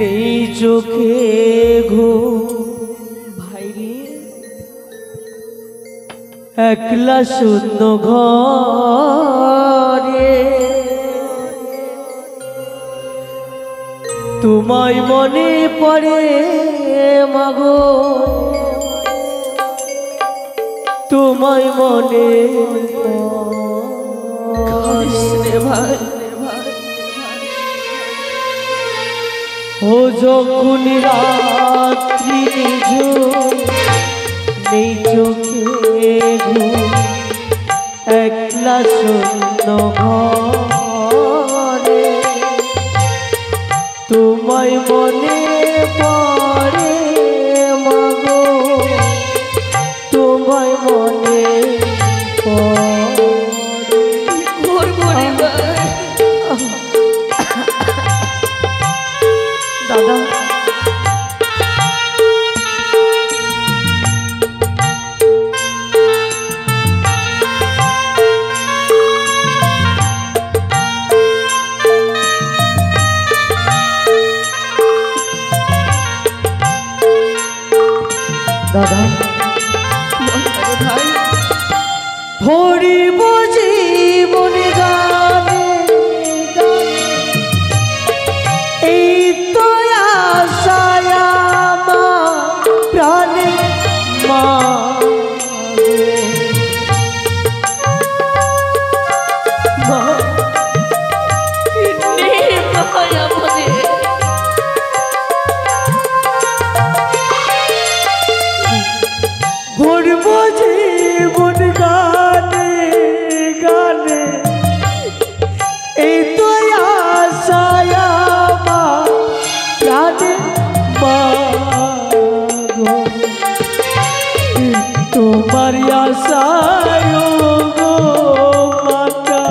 নেই চোখে ঘুম ভাইরে একলা শূন্য ঘরে তোমায় মনে পড়ে মাগো তোমায় মনে পড়ে ভাই ও যখন রাত্রি নিঝুম নেই চোখে ঘুম একলা শূন্য ঘরে তোমায় মনে পড়ে মাগো তোমায় মনে পড়ে দাদা দাদা ভাই ভরিব জীবন গানে এই তো আশায় আমার প্রাণে মা ভরব জীবন গানে গানে এই তো আশায় আমার প্রাণে মাগো তোমার আশায় গো মাতা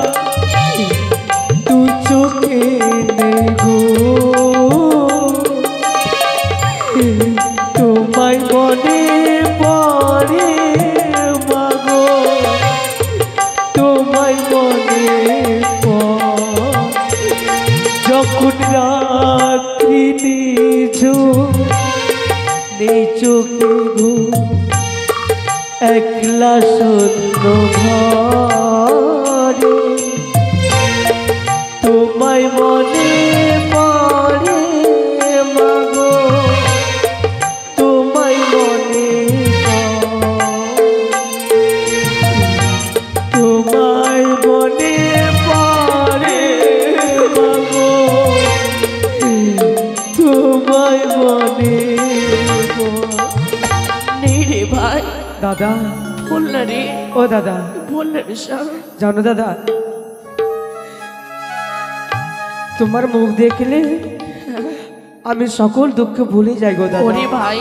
তু চোখে নেগো তোমায় মনে পড়ে মাগো তোমায় মনে পড়ে যখন রাত্রি নিঝুম নেই চোখে ঘুম একলা শূন্য ঘরে তোমায় মনে পড়ে মাগো তোমায় মনে তোমায় মনে পড়ে মাগো তোমায় মনে নেই রে ভাই দাদা বল না রে ও দাদা বল না রে জানো দাদা তোমার মুখ দেখলে আমি সকল দুঃখ ভুলে যাই গো দাদা ওরে ভাই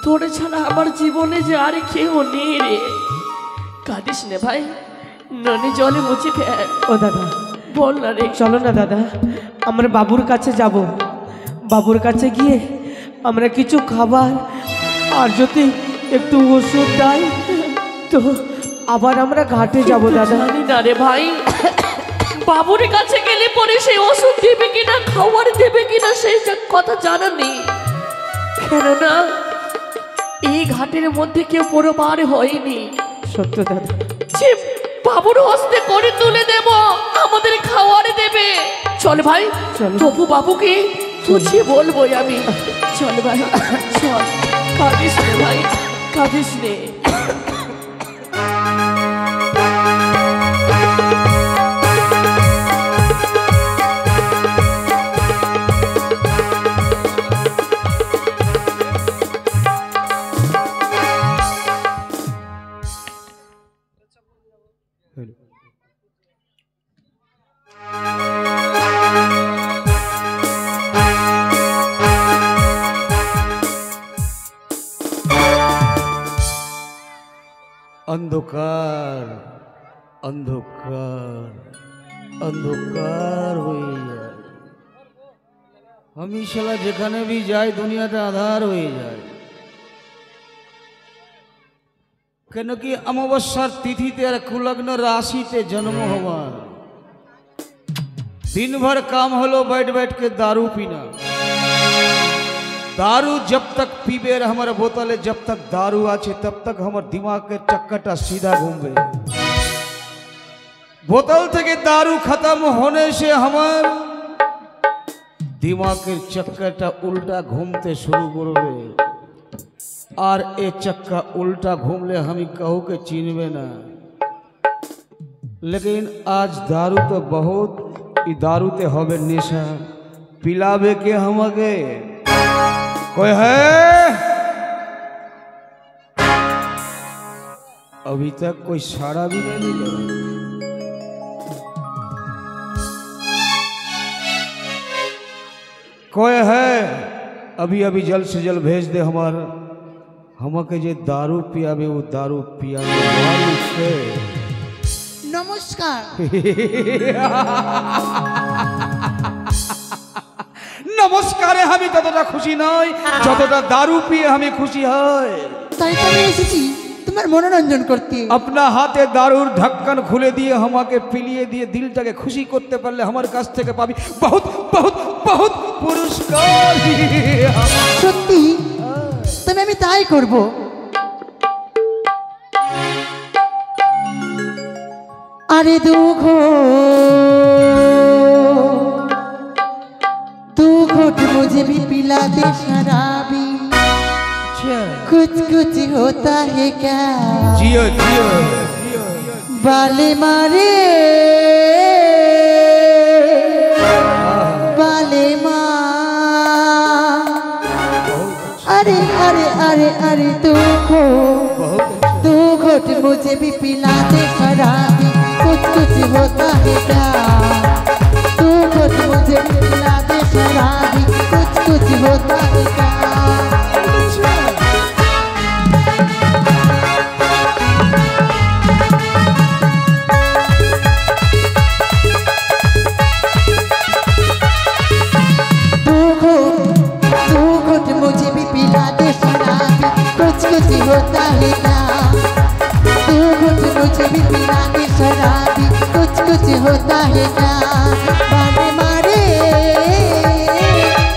তোর ছাড়া আমার জীবনে যে আর কেউ নেই রে কাঁদিস নে ভাই ননি জলে মুছে ফেল ও দাদা বল না রে চলো না দাদা আমরা বাবুর কাছে যাব বাবুর কাছে গিয়ে আমরা কিছু খাবার আর যদি একটু ওষুধ দেয় তো আবার আমরা ঘাটে যাব দাদা জানি না রে ভাই বাবুর কাছে গেলে পরে সেই ওষুধ দেবে কিনা খাবার দেবে কিনা সেই কথা জানা নেই কেননা এই ঘাটের মধ্যে কেউ পুরো বার হয়নি সত্য দাদা যে বাবুর হস্তে করে তুলে দেব আমাদের খাবার দেবে চল ভাই তবু বাবুকে বুঝিয়ে বলবোই আমি চল ভাই চল কাঁদিস নে ভাই কাঁদিস নে अंधकार अंधकार अंधकार হয়ে যায় আমি শালা যেখানে भी যাই দুনিয়াটা আধার হয়ে যায় কেন কি অমাবস্যার তিথিতে আর কুলগ্ন রাশিতে জন্ম হওয়ার दिन भर काम हलो बैठ बैठ के दारू पीना दारू जब तक पीबे हमारे बोतले जब तक दारू आछे तब तक हमार दिमाग के चक्करटा सीधा घूमबे। बोतल থেকে दारू खत्म होने से हमार दिमागের चक्करটা उल्टा घूमते शुरू करबे और ए चक्का उल्टा घूमले हम कहू के चिनबे ना। लेकिन आज दारू तो बहुत दारू ते हबे नेशा पिलावे के हमके कोई है? अभी तक कोई साड़ा भी नहीं मिला। कोई है? अभी अभी जल्द से जल्द भेज दे हमारा हमके जे दारू पियावे वो दारू पियावे। नमस्कार। नमस्कारे हमें ततटा खुशी नय যতটা दारू पिए हमें खुशी है। তাই তো আমি এসেছি তোমার মনোরঞ্জন করতে। अपना हाथे दारूर ढक्कन खुले दिए हमाके पिलिए दिए दिलटाके खुशी करते पारले हमारे काछ থেকে পাবি बहुत बहुत बहुत पुरस्कार। সত্যি তবে আমি তাই করব। আরে দুঃখ मुझे भी पिला दे शराबी कुछ कुछ होता है क्या? जियो जियो बाले मारे बाले माँ अरे अरे अरे अरे तू घोट मुझे भी पिला दे शराबी कुछ कुछ होता है क्या? तू घोट मुझे भी पिला दे शराबी कुछ कुछ होता है क्या? मुझे भी पिला दे शराबी कुछ कुछ होता है क्या? तू मुझे भी पिला दे शराबी कुछ कुछ होता है क्या? बाले मारे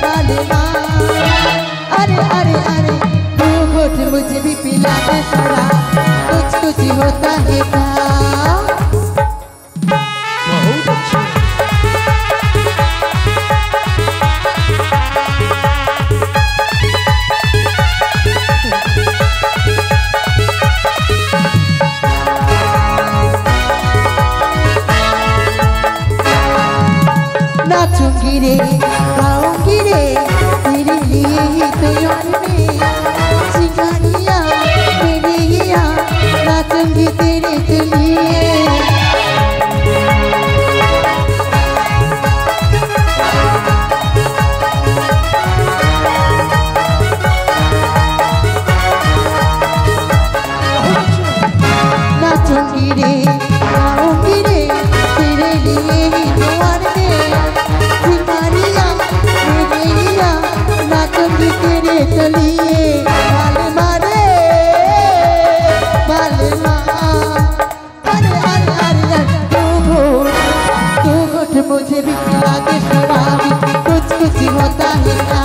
बाले मारे अरे अरे अरे तू मुझे भी पिला दे शराबी कुछ कुछ होता है क्या? बहुत अच्छा। नाचूंगी रे गाऊंगी रे तेरे लिए ही तो यार में सिंगारिया मेरे यहाँ नाचूंगी तेरे लिए। नाचूंगी रे गाऊंगी रे तेरे लिए ही तो यार में तेरे चलिए बाले मारे बाले माँ अरे अरे अरे तू घोट मुझे भी पिला दे शराबी कुछ कुछ होता है क्या?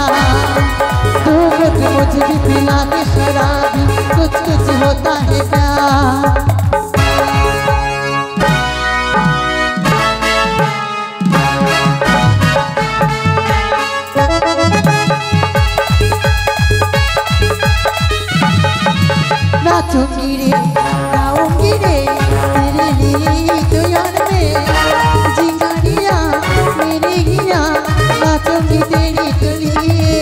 तू घोट मुझे भी पिला दे शराबी कुछ कुछ होता है क्या? नाचूंगी रे गाऊंगी रे तेरे लिए तो यार में जिंगारिया मेरे यहाँ नाचूंगी तेरे तो लिए।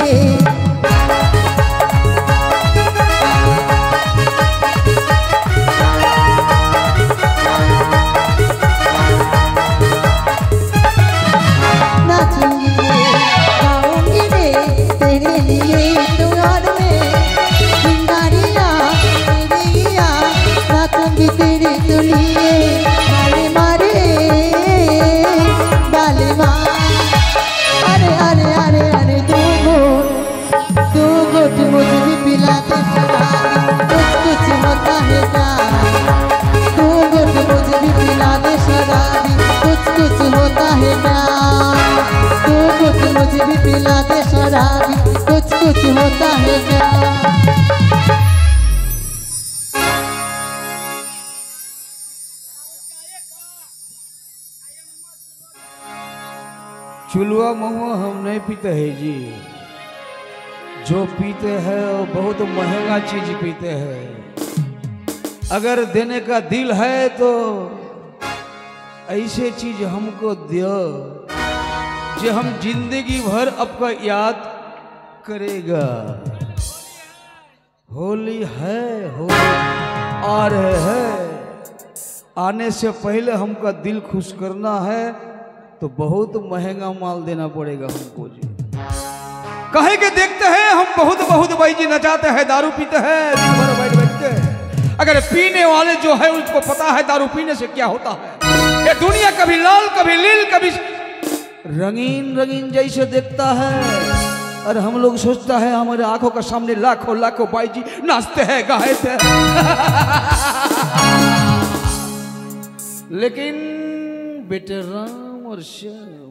नाचूंगी रे गाऊंगी रे तेरे लिए तो यार में जिंगारिया नाचूंगी तेरे तो लिए। बाले मारे बाले माँ अरे अरे अरे अरे तू घोट मुझे भी पिला दे शराबी कुछ कुछ होता है क्या? तू घोट मुझे भी पिला दे शराबी कुछ कुछ होता है क्या? तू घोट मुझे भी पिला दे शराबी कुछ कुछ कुछ होता है क्या। चुलवा महुआ हम नहीं पीते हैं जी, जो पीते हैं वो बहुत महंगा चीज पीते हैं। अगर देने का दिल है तो ऐसे चीज हमको दो जो हम जिंदगी भर आपका याद करेगा। होली है, होली आ रहे हैं, आने से पहले हमका दिल खुश करना है तो बहुत महंगा माल देना पड़ेगा हमको जी। कहे के देखते हैं हम बहुत बहुत भाई जी नचाते हैं, दारू पीते हैं दिन भर बैठ बैठ के। अगर पीने वाले जो है उसको पता है दारू पीने से क्या होता है। ये दुनिया कभी लाल कभी लील कभी रंगीन रंगीन जैसे देखता है, और हम लोग सोचता है हमारे आंखों के सामने लाखों लाखों भाई जी नाचते हैं गाते हैं। लेकिन बेटे राम और श्याम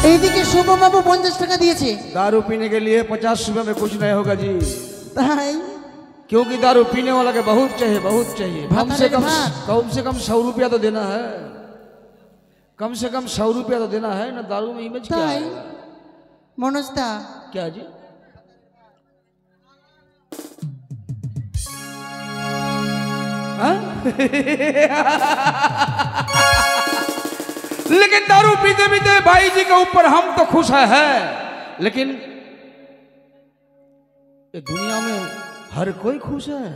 এইদিকে শুভ বাবু 50 টাকা দিয়েছে। दारू पीने के लिए 50 रुपए में कुछ नहीं होगा जी, তাই क्योंकि दारू पीने वाला के बहुत चाहिए, बहुत चाहिए। कम भात से आने कम के भात। कम से कम 100 रुपया तो देना है, कम से कम 100 रुपया तो देना है ना। दारू में इमेज क्या তাই आएगा? মনোজদা क्या जी? हाँ? लेकिन दारू पीते पीते भाई जी के ऊपर हम तो खुश है, लेकिन ये दुनिया में हर कोई खुश है।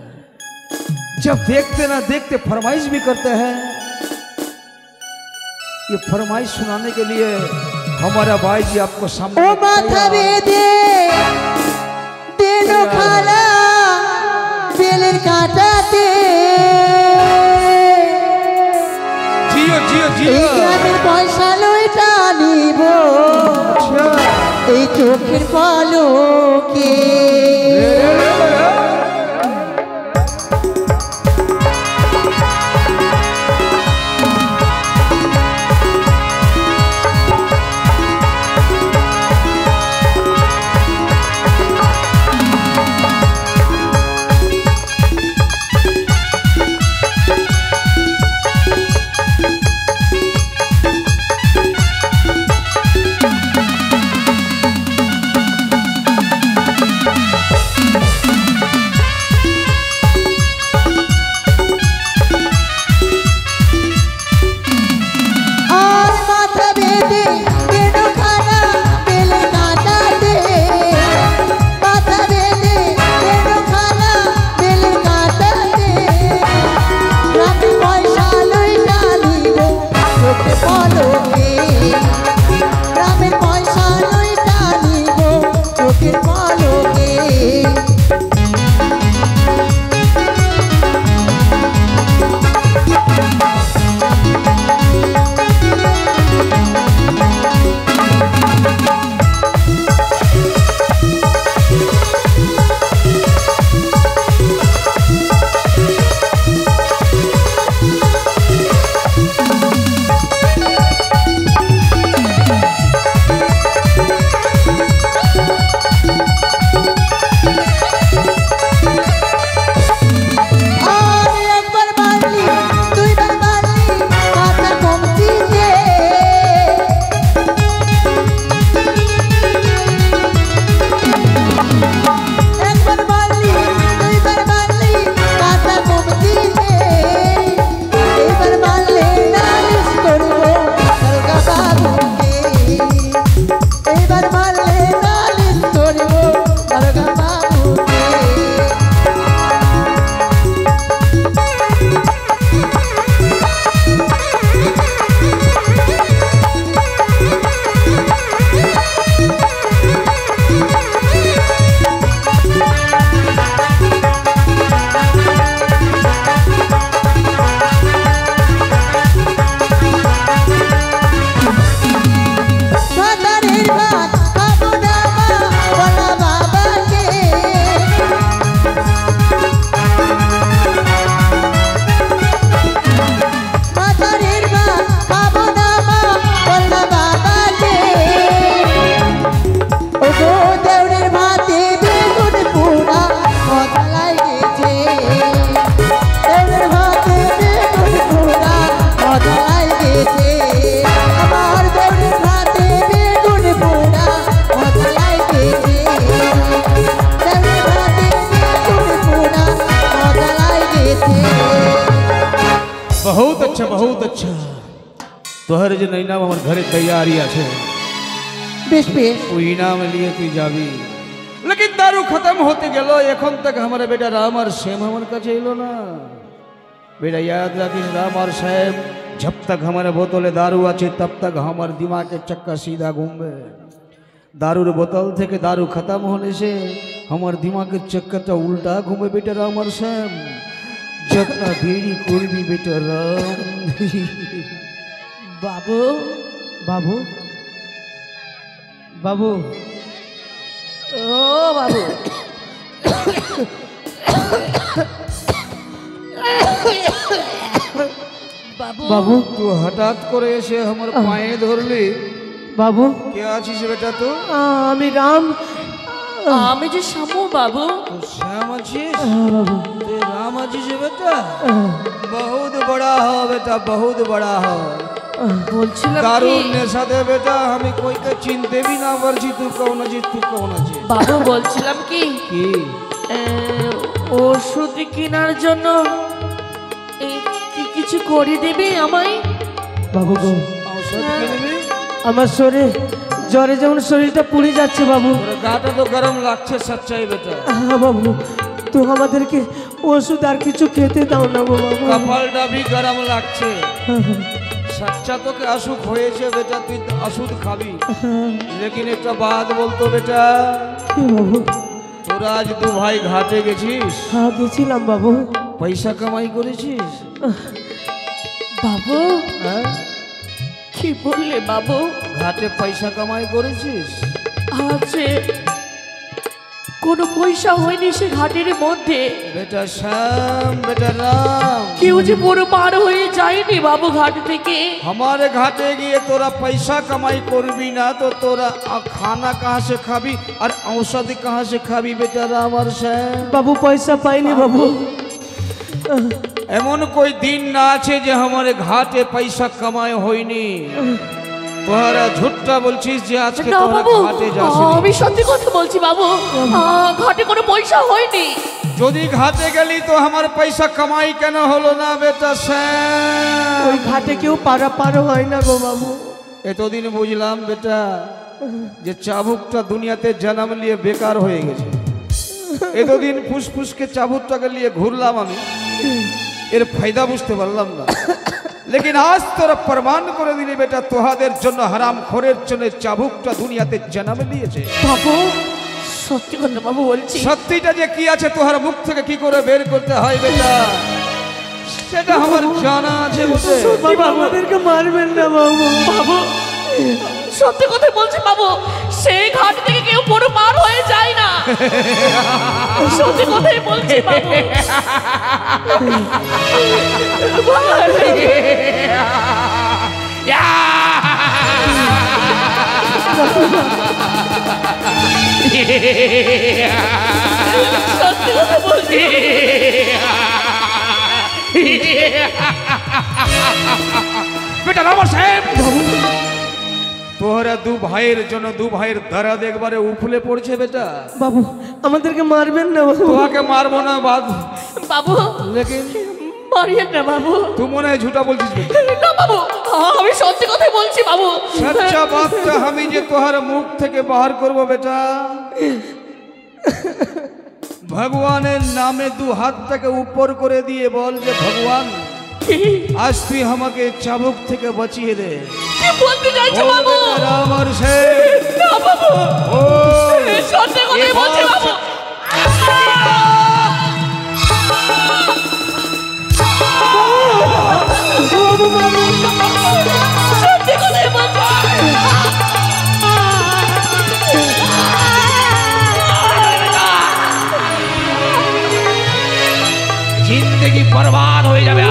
जब देखते ना देखते फरमाइश भी करते हैं। ये फरमाइश सुनाने के लिए हमारा भाई जी आपको सामने ও মাথা বেঁধে দেনো খালা বেলের কাটাতে जियो जियो এই जियो। গ্রামের পয়সা লইটা নিব এই চোখের পলকে। अच्छा तोहर जो इनाम हमारे घरे तैयारी আছে বেশ বেশ वो इनाम लिए तू जाबी लेकिन दारू खत्म होते गेलो এখন तक हमारे बेटा राम और श्याम हमारे काছে এলো ना बेटा याद रखिस राम और श्याम जब तक हमारे बोतले दारू আছে तब तक हमारे दिमाग के चक्का सीधा घूमবে दारूर बोतल থেকে दारू खत्म होने से हमारे दिमाग के चक्करটা उल्टा घूमे बेटा राम और श्याम जितना देरी করবি बेटा राम বাবু বাবু বাবু ও বাবু বাবু বাবু तू हठात করে এসে আমার পায়ে ধরলি বাবু কে আছিস বেটা तू আমি রাম আমি যে শামু বাবু तू श्याम आছিস বাবু तू राम आছিস बेटा बहुत बड़ा हो बेटा बहुत बड़ा हो বলছিলাম दारू কি नेशा दे बेटा हमें कोई के चिनते भी ना पारছি तू कौन आছিস तू कौन आছিস বাবু বলছিলাম কি কি ওষুধ কেনার জন্য কি কিছু করে দেবে আমায় বাবু গো औषध কিনবি আমার শরীর জ্বরে যেমন শরীরটা পুড়ে যাচ্ছে বাবু তোর গাটা তো গরম লাগছে সচ্চাই বেটা বাবু তো আমাদেরকে ওষুধ আর কিছু খেতে দাও না গো বাবু কপালটা भी गरम লাগছে सच्चा तो के अशुक হয়েছে बेटा তুই ওষুধ খাবি लेकिन একটা बात বলতো बेटा কি বাবু তোরা আজ দু ভাই ঘাটে গেছিস হ্যাঁ গেছিলাম বাবু পয়সা কামাই করেছিস বাবু হ্যাঁ কি বললে বাবু ঘাটে পয়সা কামাই করেছিস আছে কোনো পয়সা হয়নি সে ঘাটের মধ্যে बेटा श्याम बेटा राम কেউ যে পুরো পার হয়ে যায়নি বাবু ঘাট থেকে हमारे घाटे गए तोरा पैसा कमाई करबी ना तो तोरा खाना कहाँ से खाबी और औषधि कहाँ से खाबी बेटा राम और श्याम বাবু পয়সা পাইনি বাবু এমন कोई दिन ना আছে যে हमारे घाटे पैसा कमाए होइनी তোরা ঝুট্টা বলছিস যে আজকে না তোরা বাবু ঘাটে যাসনি আমি সত্যি কথা বলছি বাবু ঘাটে কোনো পয়সা হয়নি যদি ঘাটে গেলি তো আমার পয়সা কামাই কেন হলো না বেটা ওই শ্যাম ঘাটে কেউ পারাপার হয় না গো বাবু এতদিন বুঝলাম বেটা যে চাবুকটা দুনিয়াতে জন্ম নিয়ে বেকার হয়ে গেছে এতদিন ফুসফুসকে চাবুকটাকে নিয়ে ঘুরলাম আমি এর ফায়দা বুঝতে পারলাম না लेकिन आज তোরা প্রমাণ করে দিলি বেটা তোহাদের জন্য হারাম খোরের জন্য চাবুকটা দুনিয়াতে জন্ম নিয়েছে বাবু সত্যি কথা বাবু বলছি সত্যিটা যে কি আছে তোহার মুখ থেকে কি করে বের করতে হয় বেটা সেটা আমার জানা আছে বুঝে বাবু আমাদেরকে মারবেন না বাবু বাবু সত্যি কথা বলছি বাবু সেই ঘাট থেকে কেউ পুরো পার হয়ে যায় না সত্যি কথাই বলছি বাবু সত্যি কথা বলছি বেটা রাম সাহেব তোহরা দু ভাইয়ের জন্য দু ভাইয়ের দরদ একবারে উফলে পড়ছে বেটা বাবু আমাদেরকে মারবেন না বাবু তোকে মারবো না বাদ বাবু লেকিন মারিয়েন না বাবু তুই মনে হয় ঝুটা বলছিস বেটা না বাবু আমি সত্যি কথাই বলছি বাবু সচ্চা বাতটা আমি যে তোহার মুখ থেকে বাহার করব বেটা ভগবানের নামে দু হাতটাকে উপর করে দিয়ে বল যে ভগবান আজ তুই আমাকে চাবুক থেকে বাঁচিয়ে দে কি বলতে চাইছো বল বাবু বেটা রাম আর সে না বাবু ও সত্যি কথাই বলছি বাবু সত্যি কথাই বলছি जिंदगी बर्बाद हो जाবে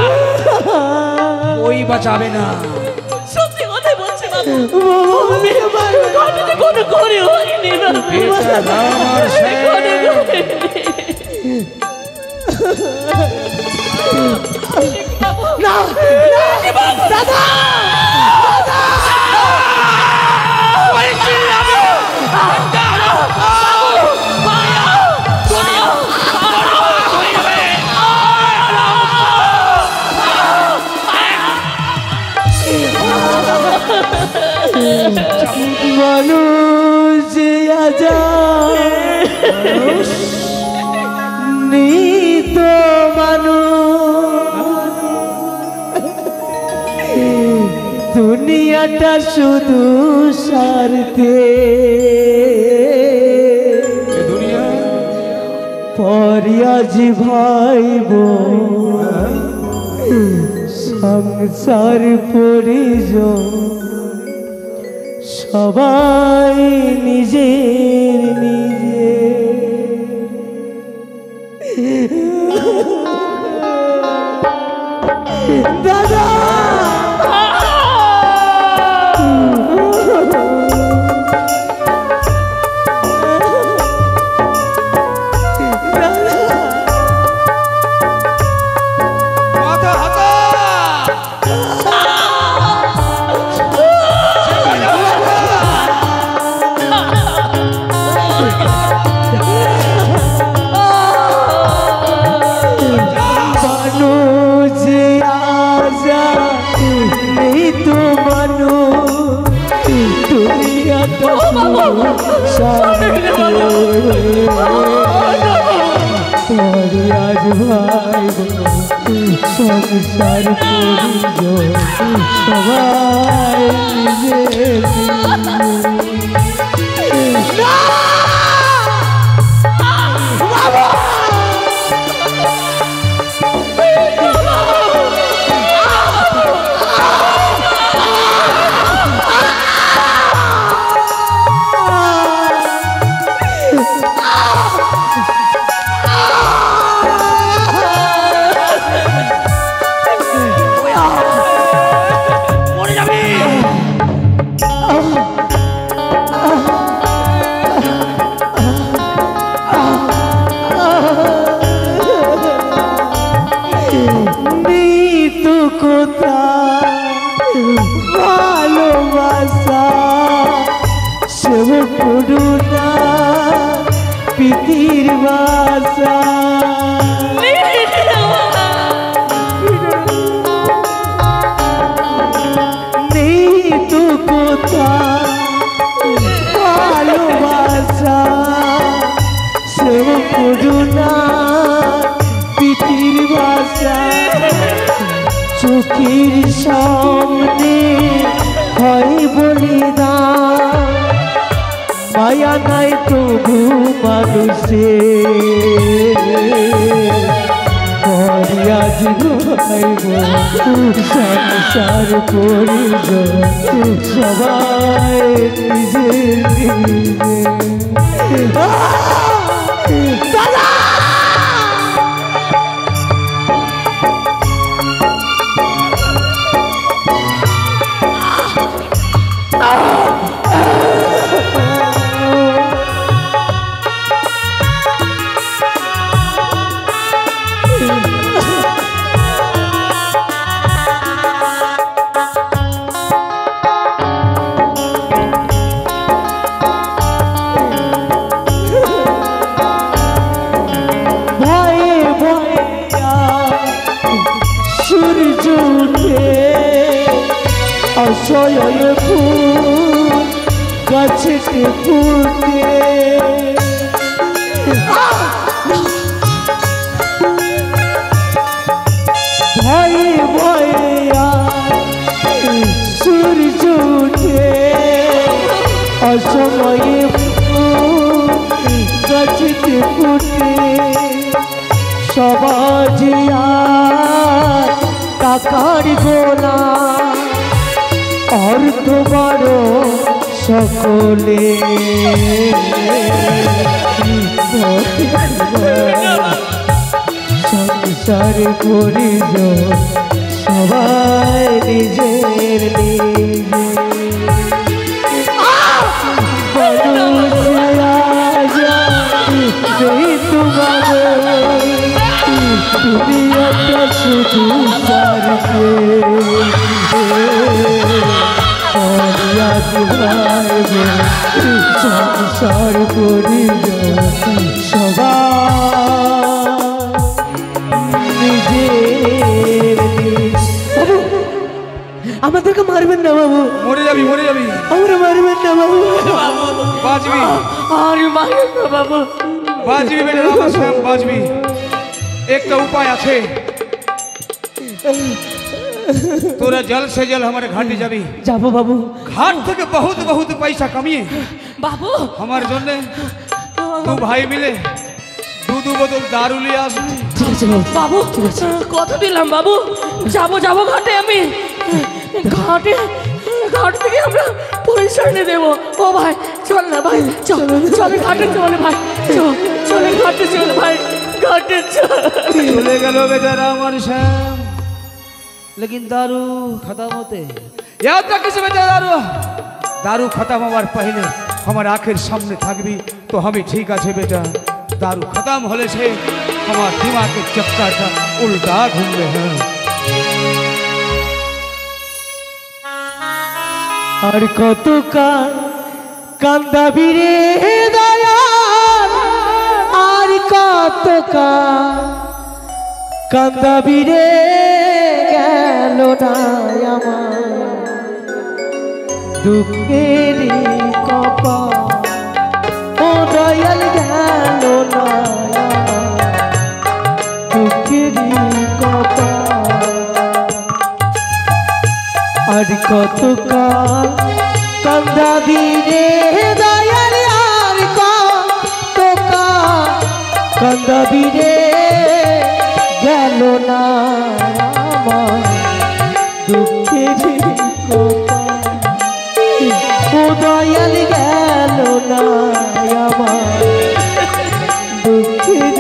कोई बचाবে না সত্যি কথাই বলছি বাবু ঘাটে কোনো করে হয়নি বাবু বেটা রাম আর সে মানুষ আজাদ নিত মানুষ দুনিয়াটা শুধু স্বার্থে পরিয়াজ ভাইব সংসার পরিজন সবাই নিজের নিজে দাদা আজ ভাই সংসার পরিজন সবাই নিজের ভালোবাসা সব পুরুনা পিতির বাসা নেই তো কোথা ভালোবাসা সব পুরুনা পিতির বাসা চোখের সামনে হয় বলিদান মায়া নাই তবু মানুষের আজ ভাইব সংসার পরিজন সবাই নিজের নিজে দাদা অসহায় ফুল গাছেতে ফুটে ভয়ে ভয়ে সূর্য উঠে অসময়ে ফুল গাছেতে ফুটে সবাজ টাকার গোলা অর্থ বড় সকলে সংসার পরিজন সবাই নিজের নিজে দুনিয়াটা শুধু সারকে সংসার পরিজন সবাই নিজের আমাদেরকে মারবেন না বাবু, মরে যাবি মরে যাবি, আমরা মারবেন না বাবু, বাঁচবি আরে মারেন না বাবু, বাঁচবি বেটা রামাশ্যাম বাঁচবি। একটা উপায় আছে, তোরা जल्द से जल्द हमारे घाटी जाबी, যাবো বাবু। घाट থেকে बहुत बहुत पैसा कमिए বাবু हमारे জন্য तू भाई मिले दो बोतल दारू ले आस। ঠিক আছে বাবু, বাবু কত দিলাম বাবু, যাবো যাবো ঘাটে, আমি ঘাটে ঘাট থেকে আমরা পয়সা এনে দেবো। ও ভাই চল না ভাই, চল চলে ঘাটে, চলে ভাই, চলে ঘাটে, চল ভাই ঘাটে চল। चले गलो बेटा रामाश्याम, लेकिन दारू खत्म होते याद रखिस बेटा, दारू खत्म होवार पहले हमारे आखिर सामने থাকবি तो हमें ठीक আছে बेटा। दारू खत्म होले से हमार दिमाग के चक्कर उल्टा घूमले हैं। আর কত কান্দাবি রে দয়াল, আর কত কান্দাবি রে, গেল না আমার দুঃখের কপাল, ও দয়াল গেল না দুঃখের কপাল। আর কত কান্দাবি রে দয়াল, আর কত কান্দাবি রে, গেল না আমার দুঃখের কপাল, ও দয়াল গেল না আমার দুঃখের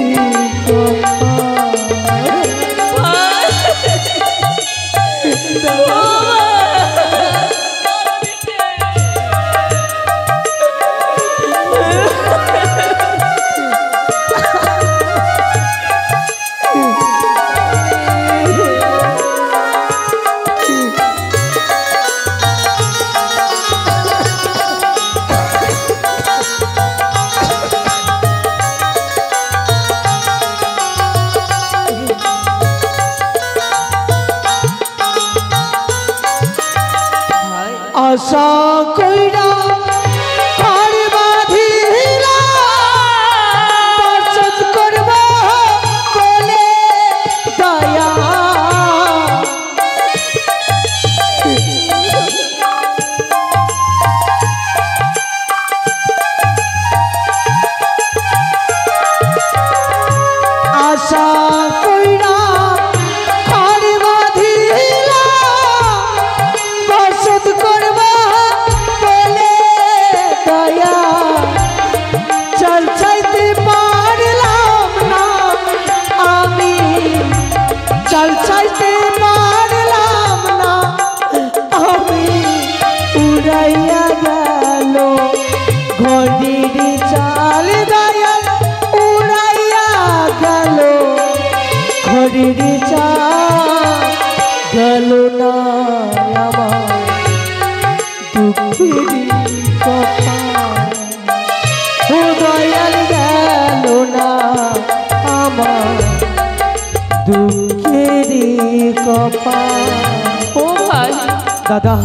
আশা কইরা ঘর বাঁধিলা, পছন্দ করব বলে দয়া, আশা কইরা ঘর বাঁধিলা, পছন্দ করব বলে দয়া, চল চাইতে পারলাম না আমি, চল চাইতে পারলাম না আমি, উড়াইয়া গেল ঘড়ির চাল দয়াল, উড়াইয়া গেল ঘড়ির চাল, গেল না আমার দুঃখের কপাল, ও দয়াল গেল না আমার দুঃখের কপাল। ও ভাই দাদা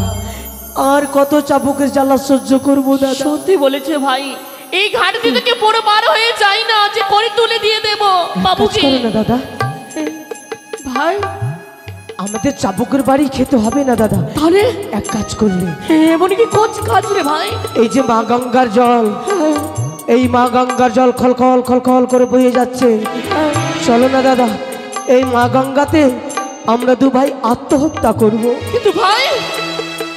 আর কত চাবুকের জ্বালা সহ্য করবো দাদা? সত্যি বলেছে ভাই, এই ঘাট থেকে পুরো পার হয়ে যাই না, যে করে তুলে দিয়ে দেব বাবুকে। করো না দাদা, ভাই আমাদের চাবুকের বাড়ি খেতে হবে না দাদা, তাহলে এক কাজ করলে, এমন কি কাজ রে ভাই? এই যে মা গঙ্গার জল, এই মা গঙ্গার জল খলখল খলখল করে বয়ে যাচ্ছে, চলো না দাদা এই মা গঙ্গাতে আমরা দু ভাই আত্মহত্যা করব। কিন্তু ভাই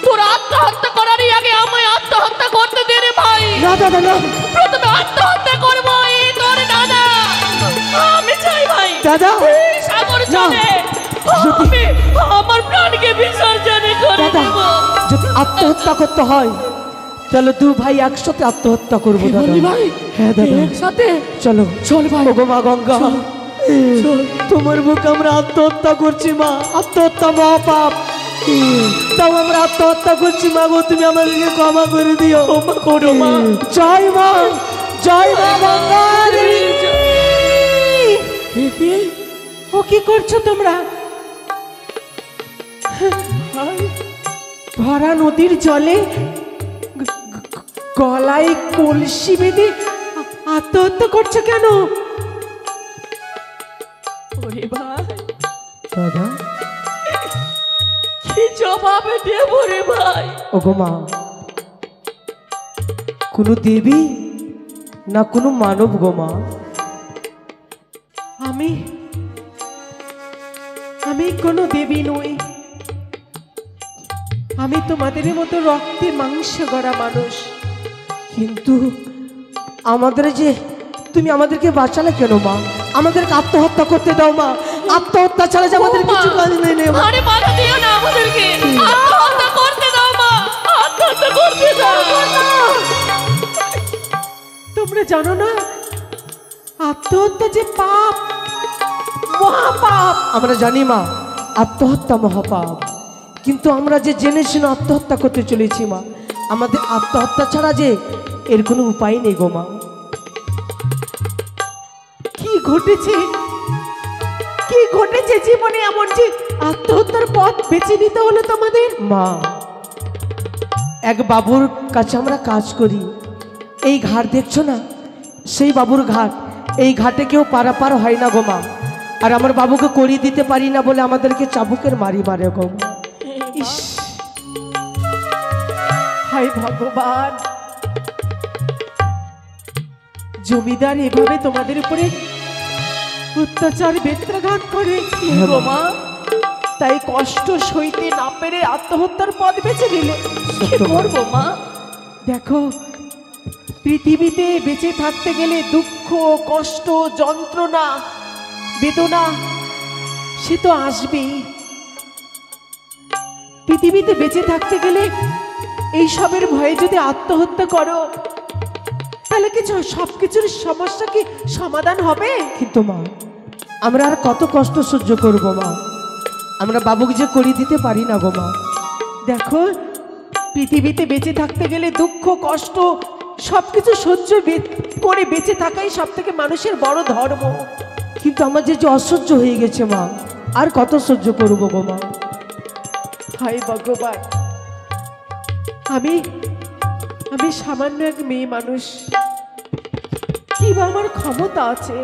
তোর আত্মহত্যা করারই আগে আমায় আত্মহত্যা করতে দে রে ভাই। না দাদা না, প্রথমে আত্মহত্যা করব এই তোর দাদা, আমি চাই ভাই দাদা এই সাগর চলে আমি আমার প্রাণকে বিসর্জন করে দাদা, দেব। যদি আত্মহত্যা করতে হয় তাহলে দু ভাই একসাথে আত্মহত্যা করবো দাদা। বলি ভাই হ্যাঁ দাদা, একসাথে চলো চল ভাই। ওগো মা গঙ্গা, তোমার বুকে আমরা আত্মহত্যা করছি মা, আত্মহত্যা মহাপাপ, তাও আমরা আত্মহত্যা করছি মা গো, তুমি আমাদেরকে ক্ষমা করে দিও, ক্ষমা করো মা। জয় মা, জয় মা গঙ্গা। ও কি করছো তোমরা? ভরা নদীর জলে গলায় কলসি বেঁধে আত্মহত্যা করছো কেন? ওরে ভাই, দাদা, কি জবাব দেব রে ভাই? ওগো মা, কোনো দেবী না কোনো মানব গো মা? আমি কোনো দেবী নই। আমি তোমাদের মতো রক্তে মাংস গড়া মানুষ। কিন্তু আমাদের যে তুমি আমাদেরকে বাঁচালে কেন মা? আমাদেরকে আত্মহত্যা করতে দাও মা। আত্মহত্যা ছাড়া যে আমাদের কিছু কাজ নেই। আরে বাধা দিও না আমাদেরকে, আত্মহত্যা করতে দাও মা, আত্মহত্যা করতে দাও না। তোমরা জানো না আত্মহত্যা যে পাপ, মহাপাপ। আমরা জানি মা, আত্মহত্যা মহাপাপ, কিন্তু আমরা যে জেনে শুনে আত্মহত্যা করতে চলেছি মা। আমাদের আত্মহত্যা ছাড়া যে এর কোনো উপায় নেই গো মা। কি ঘটেছে, কি ঘটেছে জীবনে এমন যে আত্মহত্যার পথ বেছে নিতে হলো তোমাদের? মা, এক বাবুর কাছে আমরা কাজ করি। এই ঘাট দেখছো না, সেই বাবুর ঘাট। এই ঘাটে কেউ পারাপার হয় না গো মা। আর আমার বাবুকে করিয়ে দিতে পারি না বলে আমাদেরকে চাবুকের মারি মারে গো। ইস, হায় ভগবান, জমিদার এভাবে তোমাদের উপরে অত্যাচার বেত্রাঘাত করে গো মা। তাই কষ্ট সইতে না পেরে আত্মহত্যার পথ বেছে নিলে। কি করবো মা? দেখো, পৃথিবীতে বেঁচে থাকতে গেলে দুঃখ, কষ্ট, যন্ত্রণা, বেদনা সে তো আসবেই। পৃথিবীতে বেঁচে থাকতে গেলে এইসবের ভয়ে যদি আত্মহত্যা করো, তাহলে কিছু সবকিছুর সমস্যা কি সমাধান হবে? কিন্তু মা, আমরা আর কত কষ্ট সহ্য করব মা? আমরা বাবুকে যে করিয়ে দিতে পারি না গো মা। দেখো, পৃথিবীতে বেঁচে থাকতে গেলে দুঃখ, কষ্ট সবকিছু সহ্য করে বেঁচে থাকাই সব থেকে মানুষের বড় ধর্ম। কিন্তু আমার যে অসহ্য হয়ে গেছে মা, আর কত সহ্য করবো গো মা? হায় ভগবান, আমি সামান্য এক মেয়ে মানুষ, কি বা আমার ক্ষমতা আছে?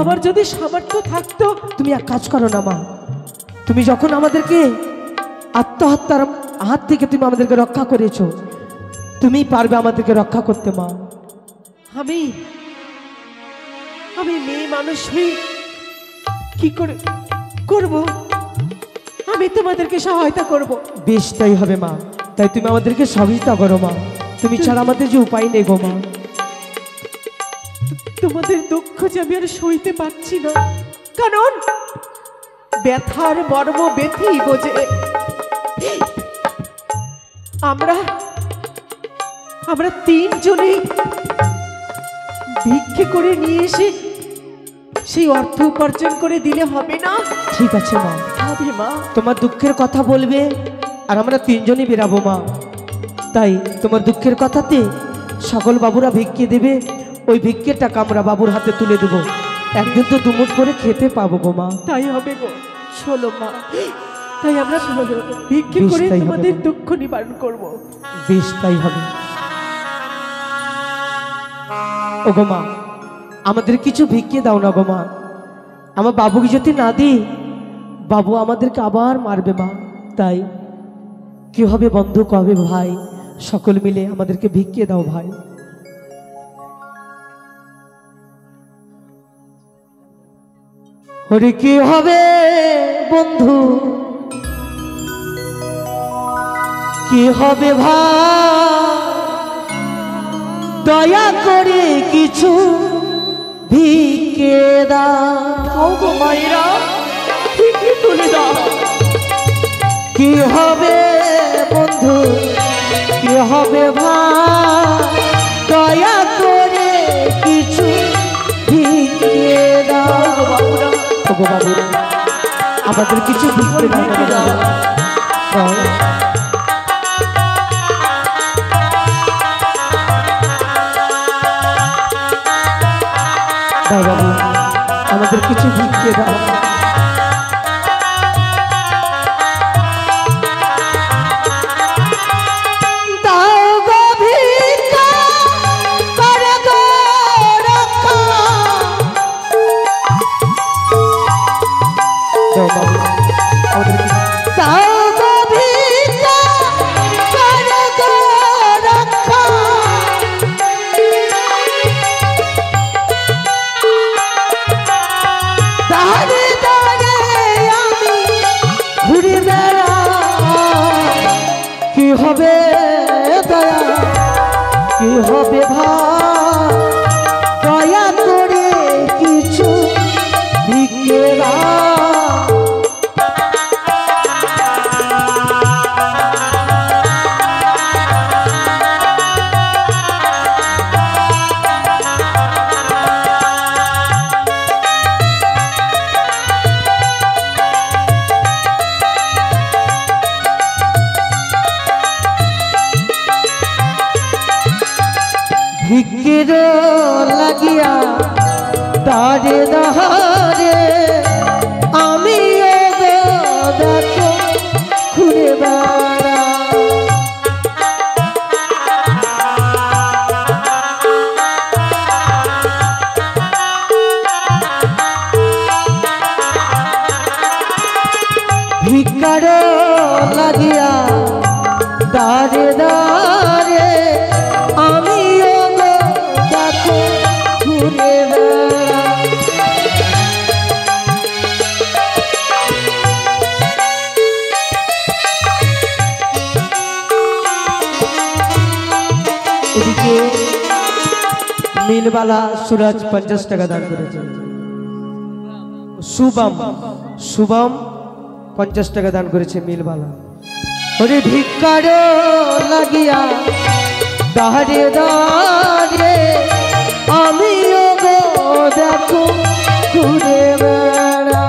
আমার যদি সামর্থ্য থাকতো। তুমি এক কাজ করো না মা, তুমি যখন আমাদেরকে আত্মহত্যার হাত থেকে তুমি আমাদেরকে রক্ষা করেছো, তুমি পারবে আমাদেরকে রক্ষা করতে মা। আমি মেয়ে মানুষ হই, কি করে করব? আমি তোমাদেরকে সহায়তা করব। বেশ, তাই হবে মা। তাই তুমি আমাদেরকে সহযোগিতা করো মা। তুমি ছাড়া আমাদের যে উপায় নেই গো মা। তোমাদের দুঃখ যে আমি আর সইতে পারছি না, কারণ ব্যথার মর্ম ব্যথি বোঝে। আমরা তিনজনেই ভিক্ষে করে নিয়ে এসে সেই অর্থ উপার্জন করে দিলে হবে না? ঠিক আছে মা, হবে মা। তোমার দুঃখের কথা বলবে আর আমরা তিনজনই বেরাবো মা। তাই তোমার দুঃখের কথাতে সকল বাবুরা ভিক্ষে দেবে। ওই ভিক্ষের টাকা আমরা বাবুর হাতে তুলে দেবো। একদিন তো দুমুঠ করে খেতে পাবো গো মা। তাই হবে গো, চলো মা। তাই আমরা ভিক্ষে করে তোমাদের দুঃখ নিবারণ করব। বেশ, তাই হবে। ও গো মা, আমাদের কিছু ভিক্ষে দাও না গো মা। আমার বাবুকে যদি না দিই, বাবু আমাদেরকে আবার মারবে মা। তাই কি হবে বন্ধু, কবে ভাই, সকল মিলে আমাদেরকে ভিক্ষে দাও ভাই। ওরে কি হবে বন্ধু, কি হবে ভাই, দয়া করে কিছু ভিক্ষে দাও গো মায়েরা, ভিক্ষে তুলে দাও। কি হবে বন্ধু, কি হবে ভাই, দয়া করে কিছু ভিক্ষে দাও। বাবুরা, আমাদের কিছু ভিক্ষে দাও। বাবু, আমাদের কিছু ভিক্ষে দাও। কি হবে ভাই দয়া করে কিছু ভিক্ষে দাও। ভিক্ষের লাগিয়া দাঁড়ে দাঁড়ে আমি দেখো ঘুরে বেড়া। ভিক্ষার লাগিয়া দাঁড়ে দাঁড়ে আমি ঘুরে বেড়া। এদিকে মিলবালা সুরাজ 50 টাকা দান করেছে। শুভম 50 টাকা দান করেছে মিলবালা। ওরে ভিক্ষার লাগিয়া দাঁড়ে দাঁড়ে আমি দেখো ঘুরে বেড়া।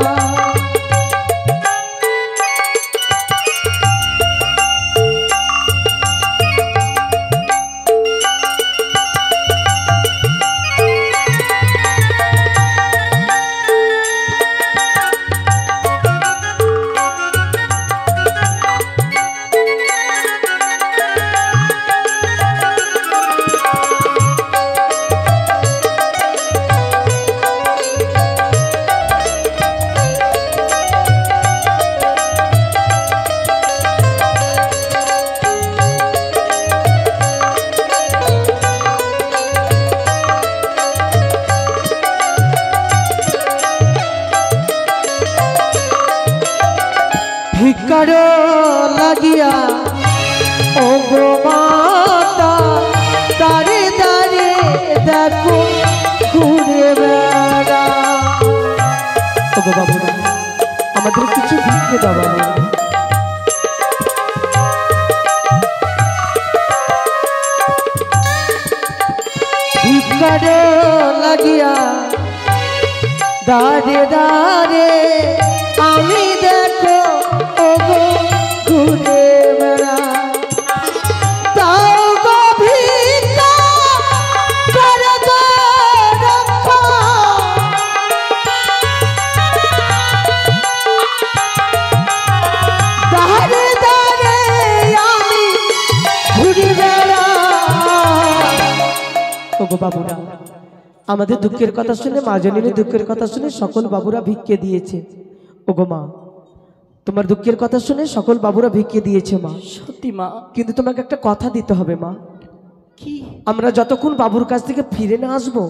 ভিক্ষার লাগিয়া ও গো মাতা দাঁড়ে দাঁড়ে দেখো ঘুরে বেড়া। ও গো বাবুরা আমাদের কিছু ভিক্ষে দাও বাবা। ভিক্ষার লাগিয়া দাঁড়ে দাঁড়ে আমি দেখো ওগো ঘুরে বেড়া। তাও গো ভিক্ষা করে গো রক্ষা। দাঁড়ে দাঁড়ে আমি ঘুরে বেড়া। ওগো বাবুরা আমাদের দুঃখের কথা শুনে মা জননীর দুঃখের কথা শুনে সকল বাবুরা ভিক্ষে দিয়েছে। ওগো মা তোমার দুঃখের কথা শুনে সকল বাবুরা ভিক্ষে দিয়েছে মা। সত্যি মা। কিন্তু তোমাকে একটা কথা দিতে হবে মা। কি? আমরা যতক্ষণ বাবুর কাছ থেকে ফিরে না আসবো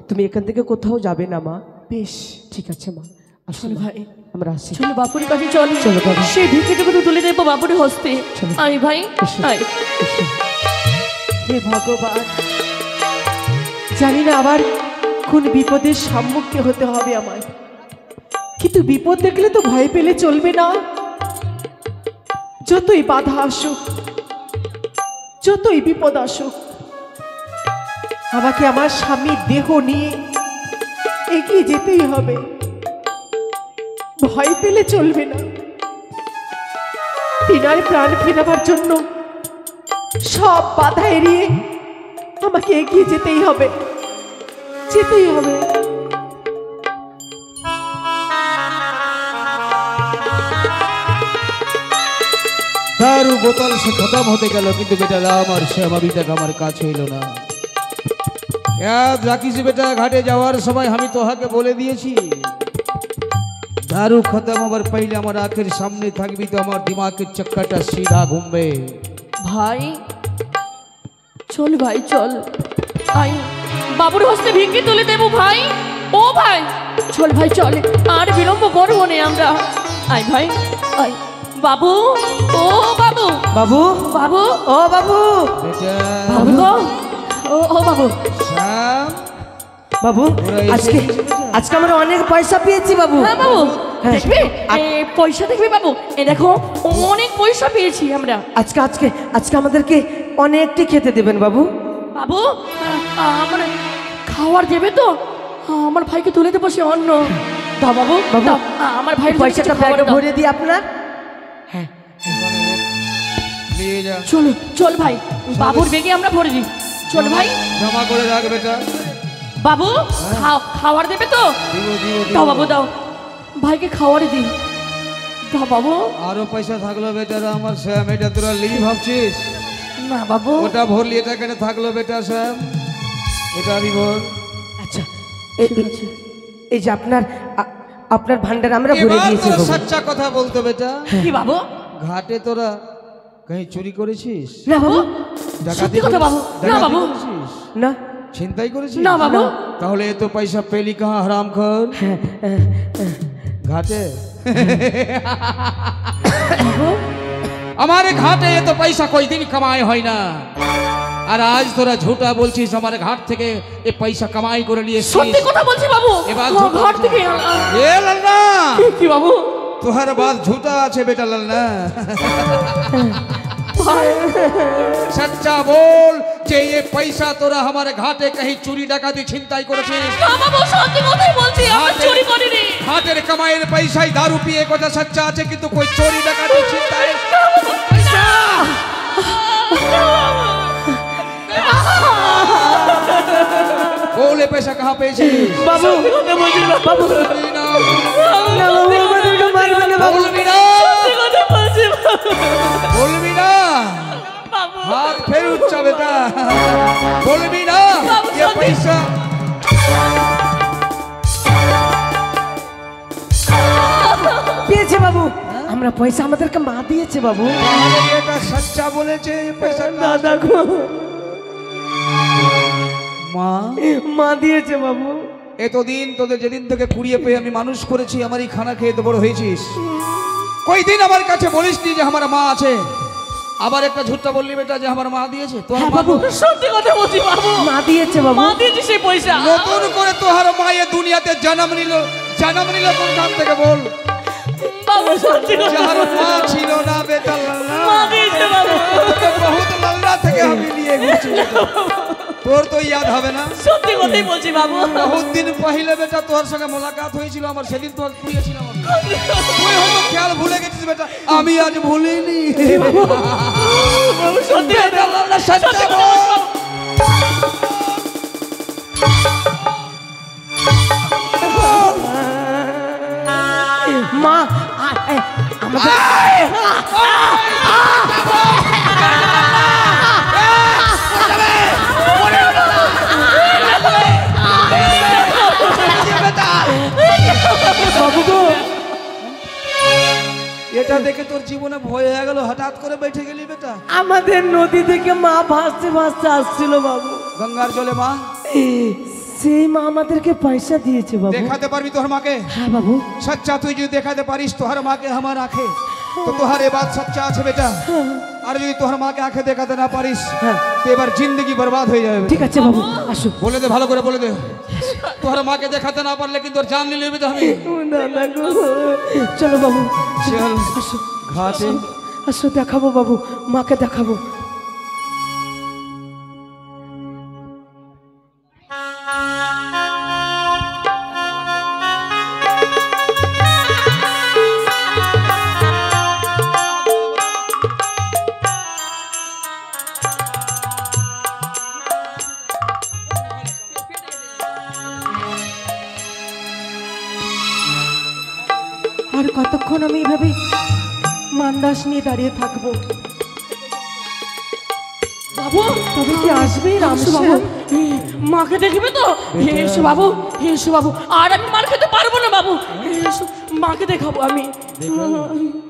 তুমি এখান থেকে কোথাও যাবে না মা। বেশ ঠিক আছে মা। আসলে ভাই আমরা আসি। চলো বাপুর কাছে চল। চলো বাবু। সেই ভিক্ষেটুকু তুলে দেবো বাপুর হস্তে। চলো। আয় ভাই এসো, আয়। এসো। হে ভগবান জানি না আবার কোন বিপদের সম্মুখীন হতে হবে আমার, কিন্তু বিপদ দেখলে তো ভয় পেলে চলবে না। যতই বাধা আসুক যতই বিপদ আসুক আমাকে আমার স্বামীর দেহ নিয়ে এগিয়ে যেতেই হবে। ভয় পেলে চলবে না। তিনার প্রাণ ফেরাবার জন্য সব বাধা এড়িয়ে আমাকে এগিয়ে যেতেই হবে, যেতেই হবে। दारू बोतल से खत्म होते गल किंतु बेटा राम और श्याम अभी तक हमारे काछ हইল না। याद राखिस बेटा घाटे যাওয়ার সময় আমি তোহাকে বলে দিয়েছি दारू खत्म হবার पहले আমার আঁখের সামনে থাকবি তো আমার দিমাগের চক্করটা সিধা ঘুরবে। ভাই চল ভাই চল, আই বাবুর হস্তে ভিক্ষে তুলে দেব ভাই। ও ভাই চল ভাই চল, আর বিলম্ব করবো না আমরা। আই ভাই আই। বাবু ও বাবু, বাবু বাবু ও বাবু বেটা বাবু গো ও বাবু শ্যাম বাবু ওরা এসে আজকে গেছে বেটা। আজকে আমরা অনেক পয়সা পেয়েছি বাবু। হ্যাঁ বাবু হ্যাঁ, দেখবে পয়সা দেখবে বাবু এ দেখো অনেক পয়সা পেয়েছি আমরা। আজকে আজকে আজকে আমাদেরকে অনেকটি খেতে দেবেন বাবু। বাবু আমার খাওয়ার দেবে তো? আমার ভাইকে তুলে দেবো সে অন্য। দাও বাবু বাবু, দাও, আমার ভাই পয়সাটা ব্যাগে ভরে দিই আপনার। হ্যাঁ নিয়ে যা, চলো চল ভাই বাবুর বেগে আমরা ভরে দিই। চল ভাই জমা করে রাখ বেটা। বাবু খাওয়ার দেবে তো? দিব দিব দাও দিব। বাবু দাও, ভাইকে খাওয়ারে দিন। দাও বাবু। আরো পয়সা থাকলো বেটারা আমার শ্যাম, এটা তোরা লিবি ভাবছিস? না বাবু ওটা ভরলি, এটা কেন থাকলো বেটা শ্যাম? এটা আমি ভর। আচ্ছা এই যে আপনার আপনার ভান্ডার আমরা ভরে এবার দিয়েছি তোরা বাবু। সচ্চা কথা বলতো বেটা, কি বাবু? ঘাটে তোরা কहीं চুরি করেছিস? না বাবু, সত্যি কথা বাবু। না বাবু করেছিস? না ছিনতাই করেছিস? না বাবু। তাহলে এ তো পয়সা পেলি कहाँ हराम खोर? घाटे हमारे घाटे ये तो पैसा कोई दिन कमाए হয় না, আর আজ তোরা ঝুটা বলছিস আমার ঘাট থেকে এই পয়সা কামাই করে নিয়ে সত্যি কথা বলছি বাবু। এবার আমার ঘর থেকে এ লালনা, কি বাবু? তোহার বাদ ঝুটা আছে বেটা লালনা। सच्चा बोल যে ये पैसा তোরা हमारे घाटे कहीं चोरी ডাকাতি ছিনতাই করেছিস? না বাবু সত্যি কথাই বলছি, আমরা চুরি করিনি। ঘাটের কামাইয়ের পয়সায় দারু পিয়ে কথা সচ্চা আছে, কিন্তু कोई चोरी ডাকাতি ছিনতাই बोले पैसा कहाँ पेয়েছিস? বাবু বাবু বলবি না, না বাবু, আমাদেরকে মারবেন না বাবু। বলবি না, বলবি না, হাত ফেরত চা বেটা, বলবি না ये पैसा পেয়েছে বাবু, আমরা পয়সা আমাদেরকে মা দিয়েছে বাবু। আরে এটা সচ্চা বলেছে, ये पैसा দাদা গো, মা মা দিয়েছে বাবু। এতদিন তোদের যেদিন থেকে কুড়িয়ে পেয়ে আমি মানুষ করেছি, আমারই খানা খেয়ে তো বড় হয়েছিস, কই দিন আমার কাছে বলিসনি যে আমার মা আছে? আবার একটা ঝুটটা বললি বেটা যে আমার মা দিয়েছে। তোর হ্যাঁ মা বাবু, সত্যি কথা বলছি বাবু। মা দিয়েছে বাবু। মা দিয়েছি সেই পয়সা। নতুন করে তোহার মা এ দুনিয়াতে জন্ম নিল কোন কাম থেকে বল? বাবু সত্যি কথা যার মা ছিল না বেটা লাল্লা, মা দিয়েছে বাবু। তোকে বহুত লাল্লা থেকে আমি নিয়ে ঘুরছি বেটা। তোর তো ইয়াদ হবে না? সত্যি কথাই বলছি বাবু। বহুত দিন পहिले বেটা তোর সঙ্গে মোলাকাত হয়েছিল আমার, সেদিন তোর কুড়িয়েছিলাম আমি। তুই হয়তো খেয়াল ভুলে গেছিস বেটা, আমি আজ ভুলিনি। সত্যি বেটা লাল্লা সচ্চা বল। মা আমাদের বাবু গো, এটা দেখে তোর জীবনে ভয় হয়ে গেল, হঠাৎ করে বেঠে গেলি বেটা। আমাদের নদী থেকে মা ভাসতে ভাসতে আসছিল বাবু। গঙ্গার জলে মা সেই মা আমাদেরকে পয়সা দিয়েছে বাবু। দেখাতে পারবি তোর মাকে? হ্যাঁ বাবু। सच्चा তুই যদি দেখাতে পারিস তোহার মাকে আমার আঁখে, তো তোহার এ বাত সচ্চা আছে বেটা। আর যদি তোহার মাকে আঁখে দেখাতে না পারিস হ্যাঁ। তো এবার জিন্দগি বরবাদ হয়ে যাবে। ঠিক আছে বাবু, আসো। বলে দে, ভালো করে বলে দে, তোহার মাকে দেখাতে না পারলে কিন্তু ওর জান নিয়ে নেবে তো আমি। দাদা গো, চলো বাবু, চল আসো ঘাটে। আসো, দেখাবো বাবু, মাকে দেখাবো। আর কতক্ষণ আমি এইভাবে মান্দাস নিয়ে দাঁড়িয়ে থাকবো? বাবু তবে কি আসবে এসো রামসে? বাবু, মাকে দেখবে তো? এসো বাবু, এসো বাবু। আর আমি মার খেতে পারবো না বাবু। এসো, মাকে দেখাবো আমি।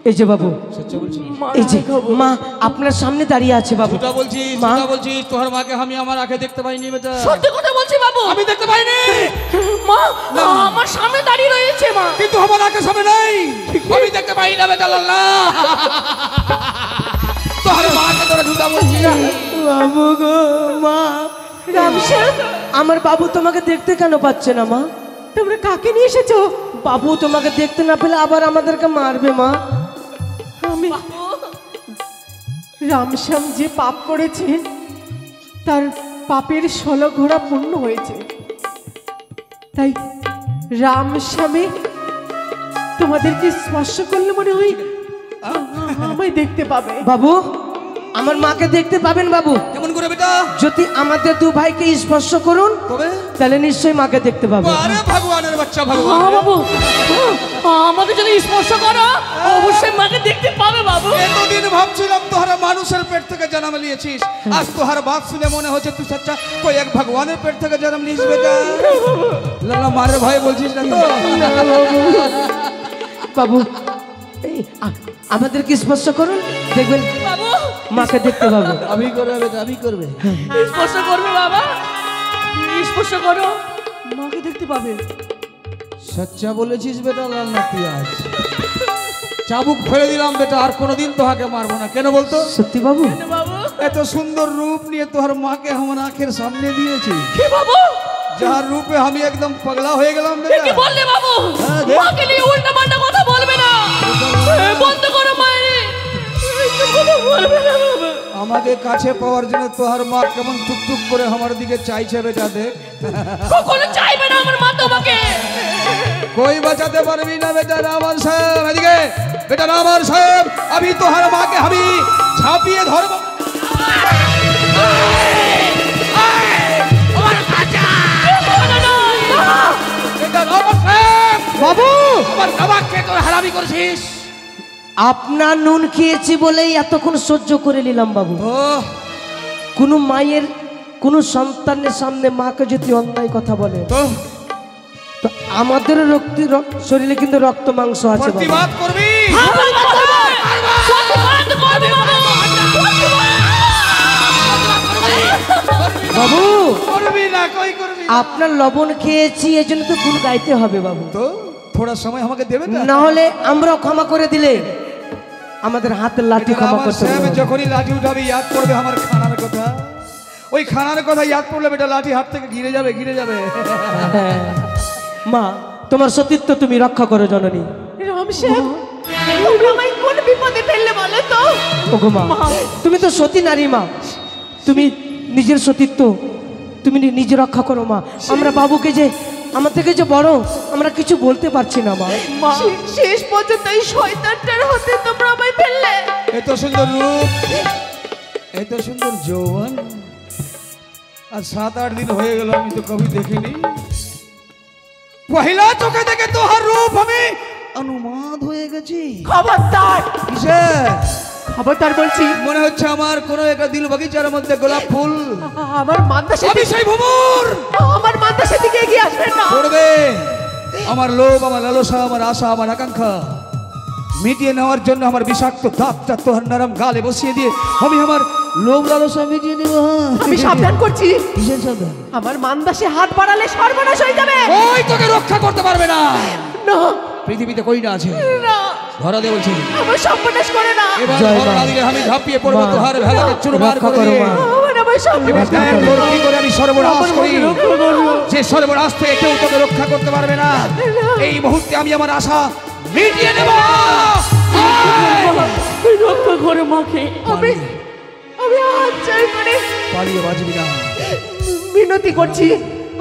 এই যে বাবু, সচ্চা বলছিস? মা এই যে দেখাবো। মা আপনার সামনে দাঁড়িয়ে আছে বাবু। ঝুটা বলছিস, মা। ঝুটা বলছিস, তোহার মাকে আমি আমার আঁখে দেখতে পাইনি বেটা। সত্যি কথা বলছি বাবু। আমি দেখতে পাইনি, মা আমার সামনে দাঁড়িয়ে রয়েছে মা। কিন্তু আমার আঁখে সামনে নাই, আমি দেখতে পাই না বেটা লাল্লা। তোহার মাকে তোরা ঝুটা বলছিস? বাবু গো, মা রামশ্যাম, আমার বাবু তোমাকে দেখতে কেন পাচ্ছে না মা? তোমরা কাকে নিয়ে এসেছো? বাবু তোমাকে দেখতে না পেলে আবার আমাদেরকে মারবে মা। আমি রামশ্যাম যে পাপ করেছে তার পাপের 16 ঘোড়া পূর্ণ হয়েছে, তাই রামশ্যামে তোমাদেরকে স্পর্শ করলে মনে হয় আমায় দেখতে পাবে। বাবু, আমার মাকে দেখতে পাবেন বাবু? কেমন করে বেটা? যদি আমাদের দু ভাইকে স্পর্শ করুন তবে তাহলে নিশ্চয়ই মাকে দেখতে পাবেন। আরে ভগবানের বাচ্চা হ্যাঁ ভগবান, বাবু, আমাদের যদি স্পর্শ করো অবশ্যই মাকে দেখতে পাবে বাবু। এতদিন ভাবছিলাম তোহারা মানুষের পেট থেকে জন্ম নিয়েছিস, আজ তোহার বাত শুনে মনে হচ্ছে তুই সচ্চা কোই এক ভগবানের পেট থেকে জন্ম নিয়েছিস বেটা। লালা মারে ভয় বলছিস না তো? বাবু, এই আমাদেরকে স্পর্শ করুন, দেখবেন বাবু মাকে দেখতে পাবে। আমি করবে বেটা, আমি করবে। স্পর্শ করবে বাবা, স্পর্শ করো, মাকে দেখতে পাবে। সচ্চা বলেছিস বেটা লাল না পিয়াজ। চাবুক ফেলে দিলাম বেটা, আর কোনোদিন তোহাকে মারবো না। কেন বলতো? সত্যি বাবু? বাবু এত সুন্দর রূপ নিয়ে তোহার মাকে আমার আঁখের সামনে দিয়েছি, কি বাবু, যার রূপে আমি একদম পাগলা হয়ে গেলাম এ কি বেটা। বললে বাবু? হ্যাঁ, দেখ। মাকে নিয়ে উল্টা পাল্টা কথা বলবে না, বন্ধ করো মায়ের, কথা বলবে না বাবু। আমাকে কাছে পাওয়ার জন্য তোহার মা কেমন টুকটুক করে আমার দিকে চাইছে বেটা, দেখ। কখনো চাইবে না আমার মা তোমাকে। কই বাঁচাতে পারবি না বেটা রামান সাহেব। এদিকে বেটা রামান সাহেব, আমি তোহার মাকে আমি ছাপিয়ে ধরবো। বেটা রামান সাহেব, বাবু, আমার বাবাকে তোর হারামি করেছিস। আপনার নুন খেয়েছি বলেই এতক্ষণ সহ্য করে নিলাম বাবু। ও কোনো মায়ের কোনো সন্তানের সামনে মাকে যদি অন্যায় কথা বলে তো তো আমাদেরও শরীরে কিন্তু রক্ত মাংস আছে বাবু। প্রতিবাদ করবি? বাবু, করবি না কই করবি? আপনার লবণ খেয়েছি এজন্য তো গুণ গাইতে হবে বাবু, তো থোড়া সময় আমাকে দেবে না? না হলে আমরাও ক্ষমা করে দিলে আমাদের হাতের লাঠি ক্ষমা আমার করতে সাহেব হবে। যখনই লাঠি উঠাবে ইয়াদ করবে আমার খানার কথা। ওই খানার কথা ইয়াদ করলে বেটা লাঠি হাত থেকে গিরে যাবে, গিরে যাবে। হ্যাঁ। মা, তোমার সতীত্ব তুমি রক্ষা করো জননী। রামশ্যাম, তোমরা আমায় কোন বিপদে ফেললে বলো তো? ওগো মা, তুমি তো সতী নারী মা, তুমি নিজের সতীত্ব তুমি নিজে রক্ষা করো মা। আমরা বাবুকে যে আমার থেকে যে বড় আমরা কিছু বলতে পারছি না মা। শেষ পর্যন্ত এই শয়তানটার হাতে তোমরা আমায় ফেললে। এত সুন্দর রূপ, এত সুন্দর যৌবন, আর 7-8 দিন হয়ে গেল আমি তো কবি দেখিনি। পহিলা চোখে দেখে তোহার রূপ আমি অনুমাদ হয়ে গেছি। খবরদার, কিসের? খবরদার বলছি। মনে হচ্ছে আমার কোনো একটা দিল বাগিচার মধ্যে গোলাপ ফুল। আমার মাদ্রাসা আমি সেই ভুমুর আমার মাদ্রাসা থেকে এগিয়ে আসবেন না। করবে আমার লোভ, আমার লালসা, আমার আশা, আমার আকাঙ্ক্ষা মিটিয়ে নেওয়ার জন্য আমার বিষাক্ত দাঁতটা তোহার নরম গালে বসিয়ে দিয়ে আমি আমার লোভ লালসা মিটিয়ে নেব। আমি সাবধান করছি, কিসের সাবধান? আমার মান্দাসে হাত বাড়ালে সর্বনাশ হয়ে যাবে। ওই তোকে রক্ষা করতে পারবে না। না পৃথিবীতে কই না আছে, না, ধরা দে বলছি। আমার সর্বনাশ করে না। এবার জয় ধরা মা। না দিলে আমি ঝাঁপিয়ে পড়বো মা, তোহার ভেলাকে চুরমার রক্ষা করে করো দিয়ে। মা। আমার এবার সর্বনাশ দেখ তোর কি করে আমি সর্বনাশ করি। যে সর্বনাশ থেকে কেউ তোকে রক্ষা করতে পারবে না। এই মুহূর্তে আমি আমার আশা মিটিয়ে নেব। রক্ষা করে মাকে। আমি আমি হাত চাই করে পালিয়ে বাঁচবি না। মিনতি করছি,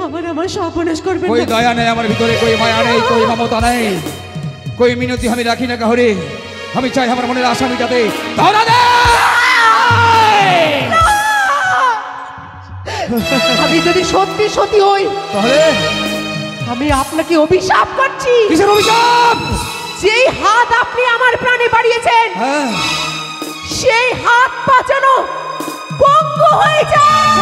আমার সর্বনাশ করবেন কই না। দয়া নেই আমার ভিতরে, কই মায়া নেই, কই মমতা নেই, কই মিনতি আমি রাখি না কাহরে। আমি চাই আমার মনের আশা মিটাতে ধরা দে। আমি যদি সত্যি সত্যি হই তাহলে আমি আপনাকে অভিশাপ করছি। কিসের অভিশাপ? যেই হাত আপনি আমার প্রাণে বাড়িয়েছেন হ্যাঁ সেই হাত বাঁচানো পঙ্গু হয়ে যায়।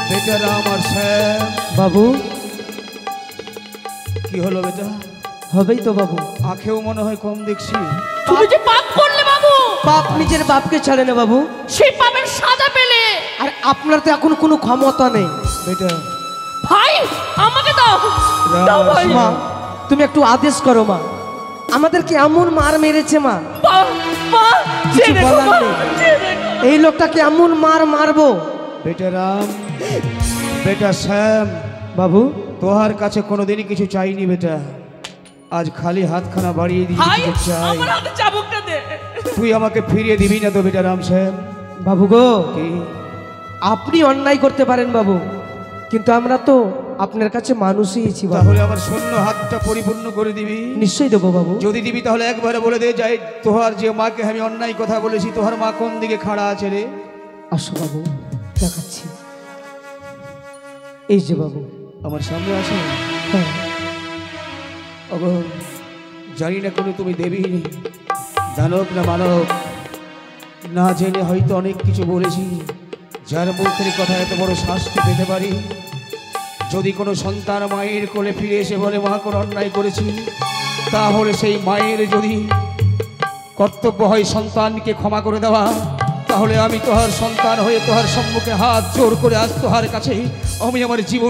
বেটা আমার স্যার, বাবু, কি হলো বেটা? হবেই তো বাবু। আঁখেও মনে হয় কম দেখছি। তুমি যে পাপ করলে বাবু, বাপ নিজের বাপকে ছাড়ে না বাবু, সেই পাপের সাজা পেলে। আর আপনার তো এখন কোনো ক্ষমতা নেই। বেটা ভাই আমাকে দাও, দাও ভাই। মা, তুমি একটু আদেশ করো মা, আমাদেরকে এমন মার মেরেছে মা, মা, মা, কিছু ছেড়ে দাও, বলার মা, নেই। ছেড়ে দাও। এই লোকটাকে এমন মার মারবো। বেটা রাম, বেটা শ্যাম, বাবু তোহার কাছে কোনোদিনই কিছু চাইনি বেটা, আজ খালি হাতখানা বাড়িয়ে দিয়ে ভাই কিছু চাই। আমার হাতে চাবুকটা দে। তুই আমাকে ফিরিয়ে দিবি না তো বেটা রাম শ্যাম? বাবু গো, কি? আপনি অন্যায় করতে পারেন বাবু, কিন্তু আমরা তো আপনার কাছে মানুষই আছি বাবু। তাহলে আমার শূন্য হাতটা পরিপূর্ণ করে দিবি? নিশ্চয়ই দেবো বাবু। যদি দিবি তাহলে একবারে বলে দে যাই, তোহার যে মাকে আমি অন্যায় কথা বলেছি, তোহার মা কোন দিকে খাড়া আছে রে? আসো বাবু, দেখাচ্ছি। এই যে বাবু। আমার সামনে আসে। হ্যাঁ। ওগো, জানি না কোনো তুমি দেবী দানব না মানব, না জেনে হয়তো অনেক কিছু বলেছি, যার মুখের কথা এত বড় শাস্তি পেতে পারি। যদি কোনো সন্তান মায়ের কোলে ফিরে এসে বলে মা কোনো অন্যায় করেছি, তাহলে সেই মায়ের যদি কর্তব্য হয় সন্তানকে ক্ষমা করে দেওয়া, তাহলে আমি তোহার সন্তান হয়ে তোহার সম্মুখে হাত জোর করে আজ তোহার কাছে আমি আমার জীবন